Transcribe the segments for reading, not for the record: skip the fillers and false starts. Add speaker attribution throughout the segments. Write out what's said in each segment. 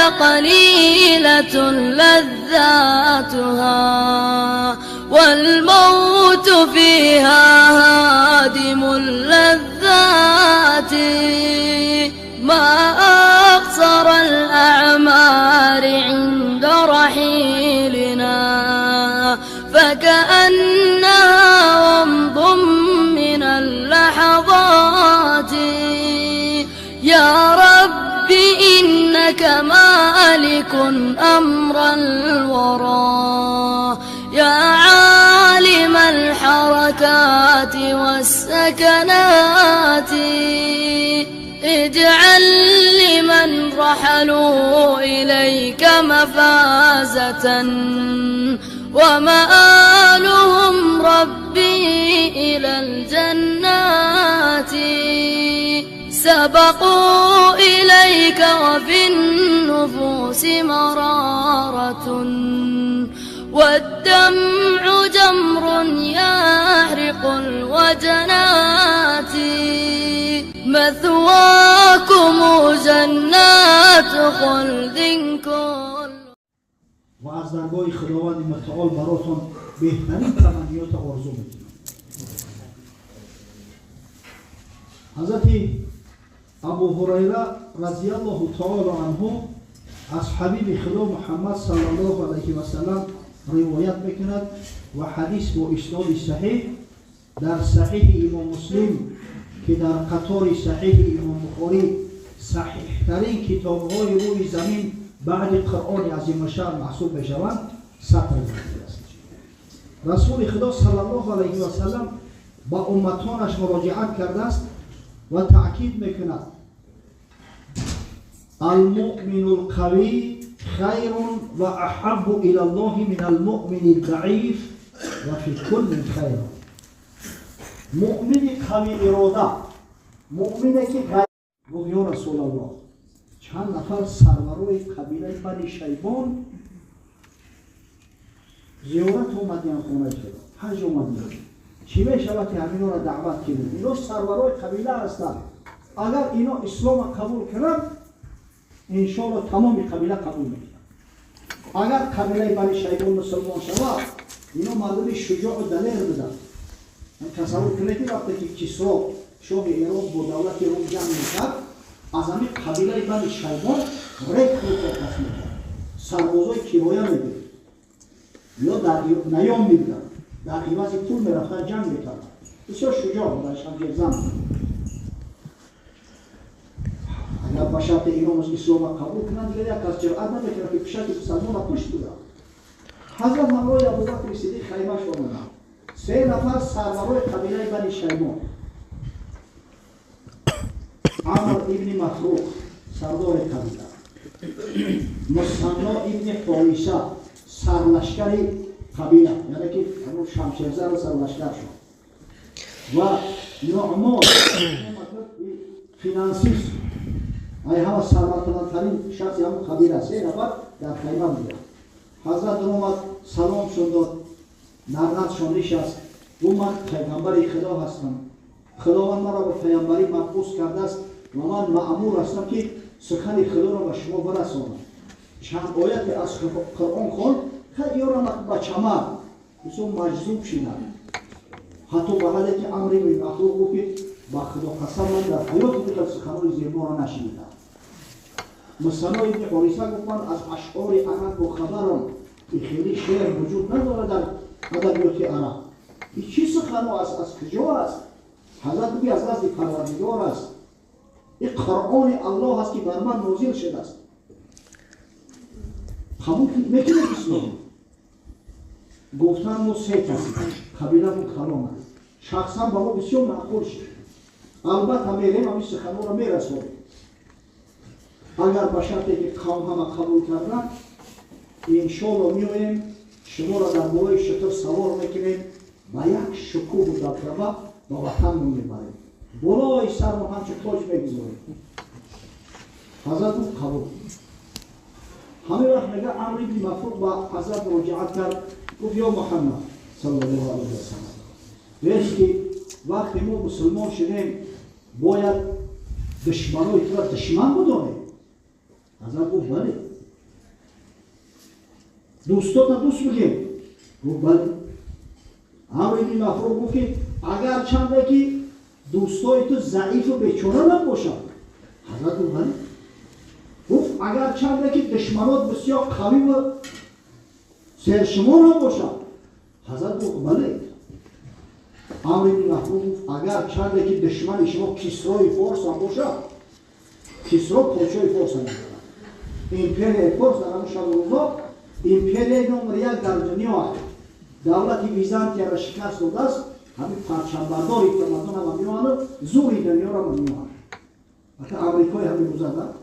Speaker 1: لقليلة لذاتها والموت فيها هادم اللذات. ما أقصر الأعمار عند رحيلنا فكأنها ومض من اللحظات. يا رب إنك مالك أمر الورى يا عالم الحركات والسكنات. اجعل لمن رحلوا إليك مفازة ومآلهم ربي إلى الجنات. سبقوا إليك وفي النفوس مرارة والدمع جمر يحرق الوجنات. مثواكم جنات خلد كل.
Speaker 2: و از درگاه خداوند متعال براتون بهترین تمنیات آرزو میکنم. حضرت ابو هریره رضی الله تعالی عنه از حبیب خدا محمد صلی الله علیه و سلم روایت میکند و حدیث با اسناد صحیح در صحیح امام مسلم که در قطار صحیح امام بخاری صحیح ترین کتاب های روی زمین بعد قرآن عظیم شأن محسوب میشوند سطر است. رسول خدا صلی الله علیه و سلم با امتانش مراجعت کرده است و تأکید میکند المؤمن القوی خیر و احب الى الله من المؤمن الضعیف و فی کل خیر. مؤمن قوی اراده، مؤمنی که گفت یا رسول الله چند نفر سرورای قبیله بنی شیبان زیارت اومدین خونه شد، حج اومدین، چی میشود که همینا را دعوت کنید؟ اینا سرورای قبیله هستند. اگر اینا اسلام قبول کنند انشاءالله تمام قبیله قبول میکنند. اگر قبیله بنی شیبان مسلمان شود اینا مردم شجاع و دلیر بودند. تصور کنید وقتی که کسرا شاه ایران با دولت روم جنگ میکرد از همین قبیله بنی شیبان ریک خود را پس میکرد، سربازای کرایه میگرد یا در نیام میبودن، در عوض پول میرفتن جنگ میکردن. بسیار شجاع بودن، شمشیر زن بودن. اگر به شرط ایران از اسلام قبول کنند دیگر یک از جرأت نمیکنه که پیشک مسلمان را پشت بودن. حضرت همراه ابوبکر صدیق خیمه‌اش آمدند. 3 نفر سرورای قبیله بنی شیبان، عمر ابن مفروق سردار قبیله، مصنع ابن فاریسه سرلشکر قبیله، یعنی که همون شمشیرزن سرلشکر شد، و نعمان فینانسیست، ای همه ثروتمندترین شخصی همون قبیله. 3 نفر در خیمه بودند. حضرت اومد سلام شد داد، نرنتشان نشست. من پیغمبر خدا هستم، خداوند مرا به پیغمبری مبعوث کرده است و من مأمور هستم که سخن خدا را به شما برسانم. چند آیت از قرآن خواند، خیلی را به چمن بسیار مجذوب شدند، حتی به حدی که امر بن مفروق گفت که با خدا قسم من در حیات دیگر سخنان زیبا را نشنیدم. مصنع ابن فاریسه گفت من از اشعار عرب با خبرم که خیلی شعر وجود نداره در ادبیات عرب. این چی سخن است؟ از کجا است؟ حضرت بگی از نزد پروردگار است. این قرآن الله است که بر من نازل شده است. قبول میکنه اسلام؟ گفتن ما 3 کسی قبیله مون کلام است. شخصا با ما بسیار معقول شد. البته میریم همین سخنان را میرسونیم. اگر به شرطی که قوم همه قبول کردن انشاءالله میایم شما را در بالای شتر سوار میکنیم و یک شکوه و دبدبه به وطن میبریم، بالای سر ما همچه تاج میگذاریم. حضرت اون قبول. همین وقت میگه عمر بن مفروق با حضرت مراجعت کرد، گفت یا محمد صلی الله علیه و سلم، ویش که وقتی ما مسلمان شدیم باید دشمنای تو را دشمن بدانیم. حضرت گفت بله، دوستات دوست بگیم. گفت بله. امر ابن مفروق گفت که اگر چنده که دوستای تو ضعیف و بیچاره نباشن. حضرت گفت بله. گفت اگر چنده که دشمنات بسیار قوی و سرشمار نباشن. حضرت گفت بله. امر ابن مفروق گفت اگر چنده که دشمن شما کسرای فارس هم باشن. کسرا پادشاه فارس هم باشن. امپریای فارس در همون شب روزا امپریای نمره یک در دنیا است. دولت بیزانتیه را شکست داده است. همین پرچمبرداری تمدن هم میوانه زوری دنیا را میوانه. حتی امریکای همین روزا دارد.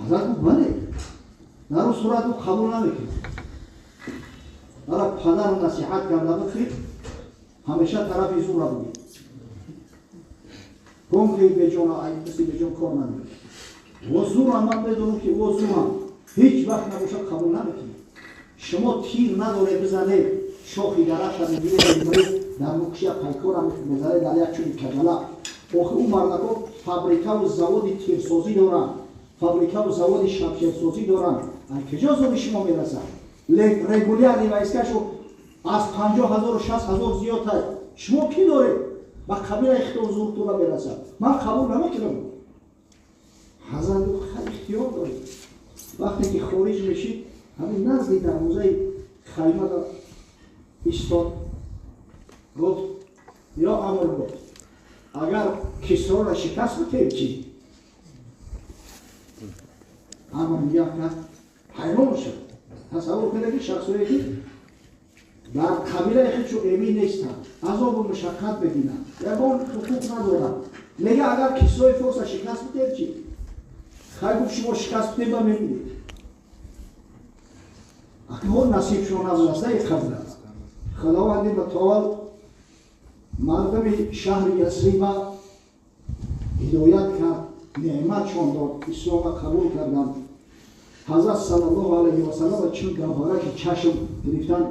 Speaker 2: حضرت گفت بله. در اون صورت او قبول نمیکنه. در پدر و نصیحت کرده بخیر همیشه طرف زور را بگید. کن که به جان این کسی به جان کار نمیکنه. و زور هم من بدونم که او زور هم هیچ وقت نباشه قبول نمیکنه. شما تیر نداره بزنه شاخی درخت را میگیره در مکشی پیکار را میزنه در یک چون کجله. آخه اون مردکا فابریکا و زواد تیرسازی دارن. فابریکا و زواد شمشیرسازی دارن. کجا زور شما میرسن؟ رگولیر نیویسکشو از 50,000 و 60,000 زیادتر. شما کی داره؟ با قبیل اختیار زور تو را برسن. من قبول نمیکنم. حضرت خیلی اختیار داره. وقتی که خارج میشید همین نزدی در موزه خیمه را ایستاد. گفت یا امر گفت اگر کسرا را شکست بتیم چی؟ امر میگه که حیران شد. تصور کنه که شخصایی که در قبیله خودشو ایمی نیستن عذاب و مشقت ببینن یکان حقوق ندارن. میگه اگر کسرای فارس شکست بتیم چی؟ خیلی گفت شما شکست بتیم با میبینید. اکنون نصیب شما نبودسته یک خبر است. خداوندی به طول مردم شهر یثرب هدایت کرد، نعمتشان داد، اسلام قبول کردند. حضرت صلی الله علیه و سلم چون گوهره که چشم گرفتن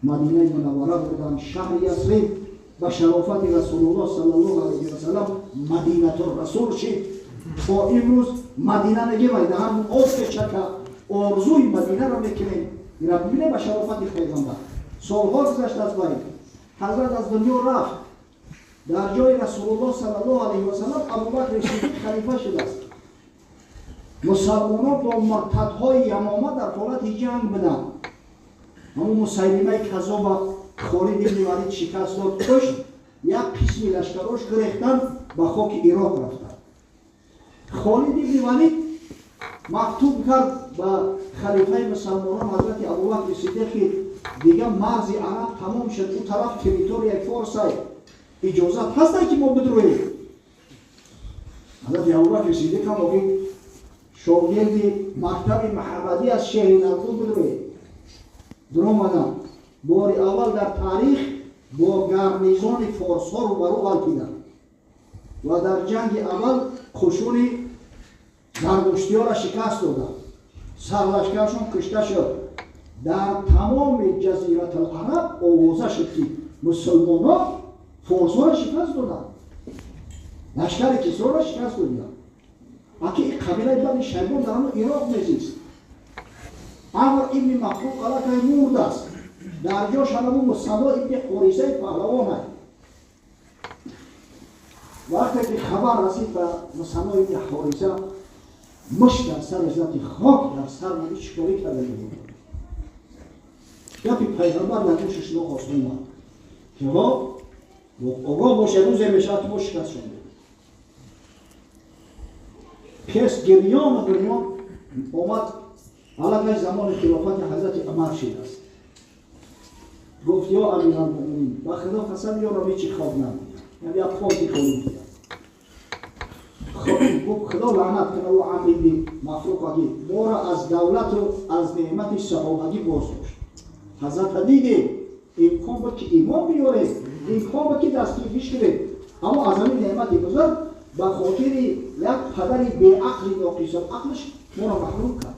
Speaker 2: مدینه منوره بردن. شهر یثرب به شرافت رسول الله صلی الله علیه و سلم مدینه الرسول شد. با امروز مدینه میگه و در همون آب چکه آرزوی مدینه را میکنیم. میره ببینه به شرافت پیغمبر. سالها گذشت از بین. حضرت از دنیا رفت. در جای رسول الله صلی الله علیه و سلم ابوبکر صدیق خلیفه شده است. مسلمانان با مرتدهای یمامه در حالت جنگ بودند. همون مسیلمه کذاب خالد بن ولید شکست داد، کشت. یک قسمی لشکراش گریختن به خاک عراق رفتند. خالد بن ولید مکتوب کرد به خلیفه مسلمانان حضرت ابوبکر صدیق که دیگه مرز عرب تمام شد. اون طرف تریتوری فارس اجازت هست که ما بدرویم. حضرت ابوبکر صدیق هم بگید شاگرد مکتب محمدی از شهر نرخون بدرویم. در آمدن بار اول در تاریخ با گرنیزان فارس ها رو برو غلطیدن و در جنگ اول قشون زردشتی ها را شکست دادن. سرلشکرشون کشته شد. در تمام جزیره العرب آوازه شد که مسلمان ها فارس ها را شکست دادن. لشکر کسرا را شکست دادن. اگه قبیله بنی شیبان در همون عراق میزیست. عمر ابن مفروق علیه مرد است. در جاش همون مصطفی ابن حریثه پهلوان است. وقتی که خبر رسید به مصطفی ابن حریثه مشت در سر ازلت خاک در سر نبی چکاری کرده بود. گفت پیغمبر در گوشش نو آسمان بود که ها آقا باشه روز میشه تو شکست شده. پس گریان دنیا اومد علاقه زمان خلافت حضرت عمر شده است. گفت یا امیرالمؤمنین با خدا قسم یا ربی چی خواب نمید. یعنی یک خوابی خونی دید. گفت خدا لعنت کنه و عمر ابن مفروق اگه ما را از دولت و از نعمت صحابگی باز داشت. حضرت دیده امکان بود که ایمان بیاره، امکان بود که دستگیرش کنه. اما از همین نعمتی بزرگ به خاطر یک پدری به عقلی ناقص عقلش ما را محروم کرد.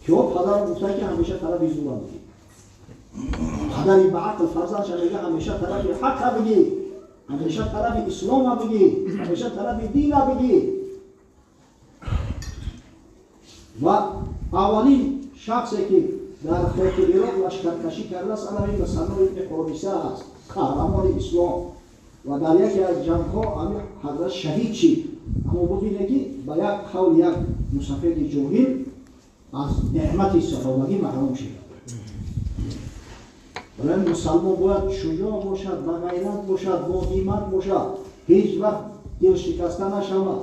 Speaker 2: که او پدر گفته که همیشه طرف زور بگی. پدری به عقل فرزندش میگه همیشه طرف حق بگی، همیشه طرف اسلام بگی، همیشه طرف دین بگی. و اولین شخصی که در خاک عراق لشکرکشی کرده است. الان این مثلا ابن قابیسه است، قهرمان اسلام و در یکی از جنگ‌ها همین حضرت شهید شد. اما ببینید با یک قول یک مصفد جاهل از نعمت صحابگی محروم شد. برای مسلمان باید شجاع باشد، با غیرت باشد، با همت باشد، هیچ وقت دل شکسته نشود.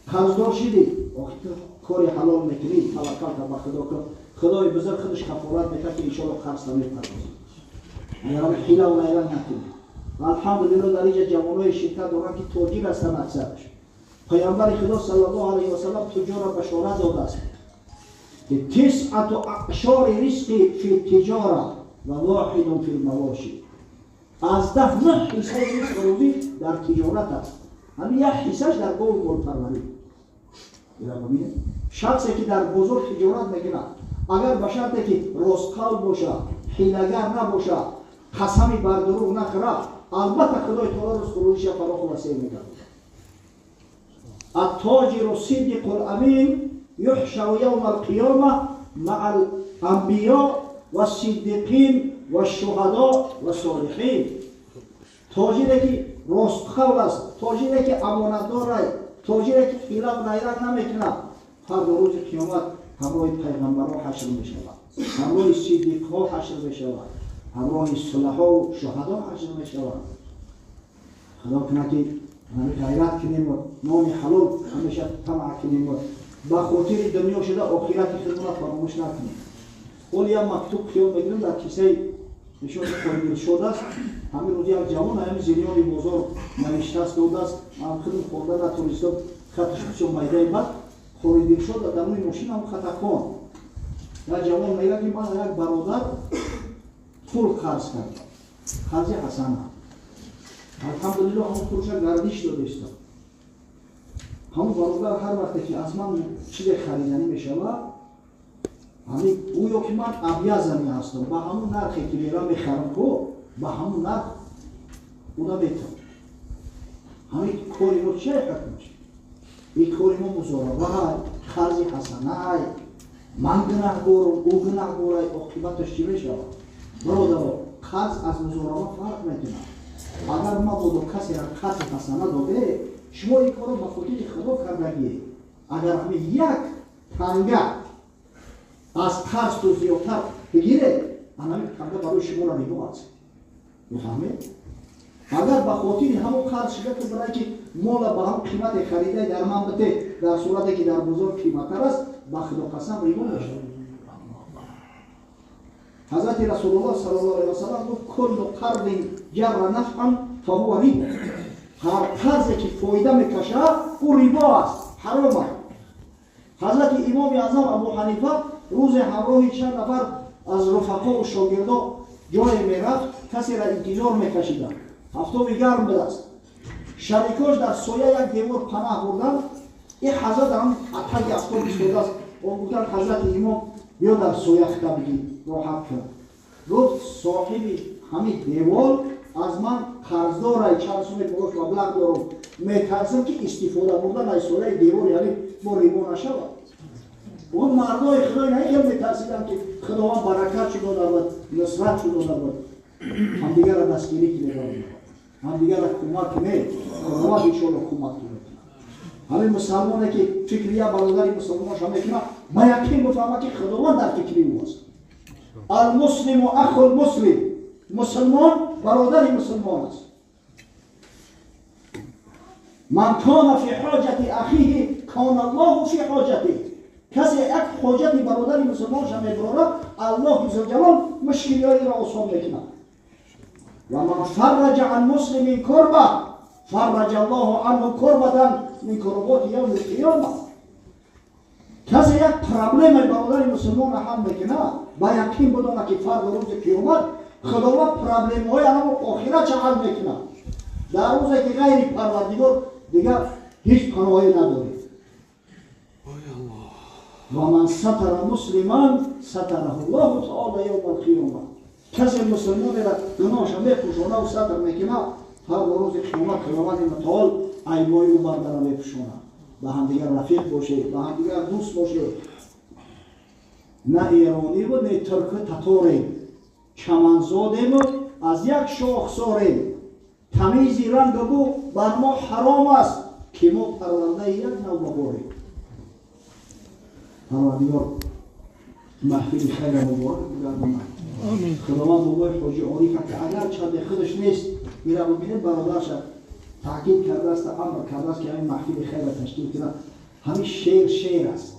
Speaker 2: قرضدار شدی، وقتی کاری حلال میکنی توکل کن به خدا کن، خدای بزرگ خودش کفارت میکنه که انشاءالله قرض نمیپردازی. اگر حیله و غیرت نکنی. الحمدلله در اینجا جوانای شرکت دارن که تاجر هستند اکثرش. پیامبر خدا صلی الله علیه و سلم تجار را بشارت داده است که تسعة اعشار رزق فی التجاره و واحد فی المواشی. از 9 حصه رزق روزی در تجارت است. همین یک حصهش در گاو و مالپروری. شخصی که در بزرگ تجارت میکنه اگر به شرطی که راستقول باشه، حیله‌گر نباشه، قسمی بر دروغ نخوره، البته خدای تعالی رزق روزیش فراخ و وسیع میکنه. التاجر الصدیق الامین یحشر یوم القیامه مع الانبیاء و الصدیقین و الشهداء و الصالحین. تاجری که راستقول است، تاجری که امانتدار است، تاجری که حیله و غیرت نمیکنه، فردا روز قیامت همراه پیغمبرها حشر میشود، همراه صدیقها حشر میشود، همراه صلحا و شهدا حشر میشود. خدا کنه که همه غیرت کنیم و نام حلال همیشه طمع کنیم و با خاطر دنیا شده آخرت خودمون فراموش نکنیم. اول یک مکتوب خیال بگیریم در کیسه نشان خواهید شده است. همین روزی یک جوان همین زیریان بازار نوشته است داده است. من خودم خورده نتونستم خطش بچم میده بعد خورده شد در روی ماشین هم خطا کن. یک جوان میگه که من یک برادر پول قرض کردم. قرض حسنه. الحمدلله همون پولش گردش داده است. همون برادر هر وقتی که از من چیز خریدنی میشود همین گویا که من ابیضمی هستم با همون نرخی که میرم میخرم کو با همون نرخ اونا میتونم همین کاری رو چه حکمش این کاری ما مزاربه های قرض حسنه های من گناه دارم او گناه داره عاقبتش چی میشود برادر قرض از مزاربه فرق میکنه. اگر ما بود کسی را قرض حسنه داده شما این کارو با خاطر خدا کردگی اگر همین یک تنگه از قرض تو زیادتر بگیره همین تنگه برای شما را نگاه است. میفهمید؟ اگر به خاطر همون قرض شده که برای که مال به هم قیمت خریده در منبع در صورتی که در بزرگ قیمتتر است به خدا قسم ریبا میشه. حضرت رسول الله صلی الله علیه و سلم گفت کل قرض جر نفعا فهو ریبا. هر قرضی که فایده میکشه او ریبا است، حرام است. حضرت امام اعظم ابو حنیفه روز همراه چند نفر از رفقا و شاگردا جای میرفت کسی را انتظار میکشیدند. آفتاب گرم بود است. شریکاش در سایه یک دیوار پناه بردن. این حضرت هم اتاق آفتاب ایستاده است. و گفتن حضرت امام بیا در سایه خطا بگی راحت کن. گفت صاحب همین دیوار از من قرضدار چند سوم پولش مبلغ دارم میترسم که استفاده بردن از سایه دیوار یعنی با ریبا نشود. اون مردای خدای نه میترسیدن که خداوند برکت شده دارد نصرت شده دارد هم دیگر را دستگیری کنه هم دیگر را کمک کنه خداوند انشاءالله کمک کنه. همین مسلمانه که فکریه برادری مسلمان شما میکنه ما یقین بفهمه که خداوند در فکری او است. المسلم و اخو المسلم مسلمان برادری مسلمان است. من کان فی حاجت اخیه کان الله فی حاجته. کسی یک حاجت برادری مسلمان شما میبرد الله عزوجل مشکلیاتی را آسان میکنه. و من فرج عن مسلم کربه فرج الله عنه کربة من کربات یوم القیامه. کسی یک پرابلم برادری مسلمان حل میکنه با یقین بدانه که فردا روز قیامت خداوند پرابلم های آنها آخرت چه حل میکنه. در روزی که غیر پروردگار دیگر هیچ پناهی نداره. و من ستر مسلمان ستره الله تعالی یوم القیامه. کسی مسلمان را گناهش میپوشونه و ستر میکنه هر روز قیامت خداوند متعال عیبای او بر در میپوشونه. با هم دیگر رفیق باشه، با هم دیگر دوست باشه. نه ایرانی بود نه ترک تاتوری چمنزادیم از یک شاخساریم تمیز رنگ بو بر ما حرام است که ما پرورده یک نوع بباریم. پروردگار محفل خیر مبارک بگردم. خداوند بابای حاجی عارف که اگر چند خودش نیست میره ببینید برادرش تاکید کرده است، امر کرده است که این محفل خیر تشکیل کنه. همین شعر است،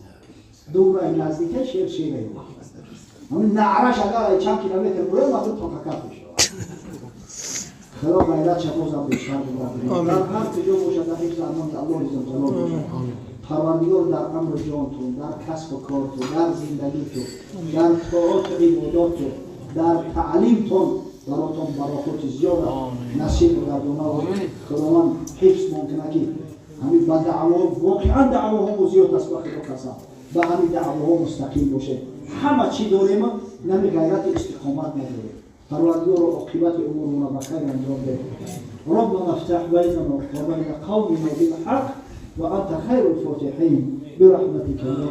Speaker 2: دور این نزدیکه شعر ای همین نعرش اگر چند کیلومتر بره ما دو تا ککت میشه. خدا غیرت شبازم بیشتر بگردیم در هر کجا باشد در حفظ امان الله عزوجل باشه. پروردگار در امر جانتون، در کسب و کارتون، در زندگیتون، در طاعات عباداتتون، در تعلیمتون براتون برکات زیاد نصیب گردونه. خداوند حفظ ممکنه که همین با دعوا واقعا دعواها زیاد است، وقتی قسم با همین دعواها مستقیم باشه. همه چی داریم نمی غیرت استقامت نداریم. پروردگار و عاقبت امورنا بخیر انجام بده. ربنا افتح بیننا و بین قومنا بالحق و انت خیر الفاتحین برحمتك یا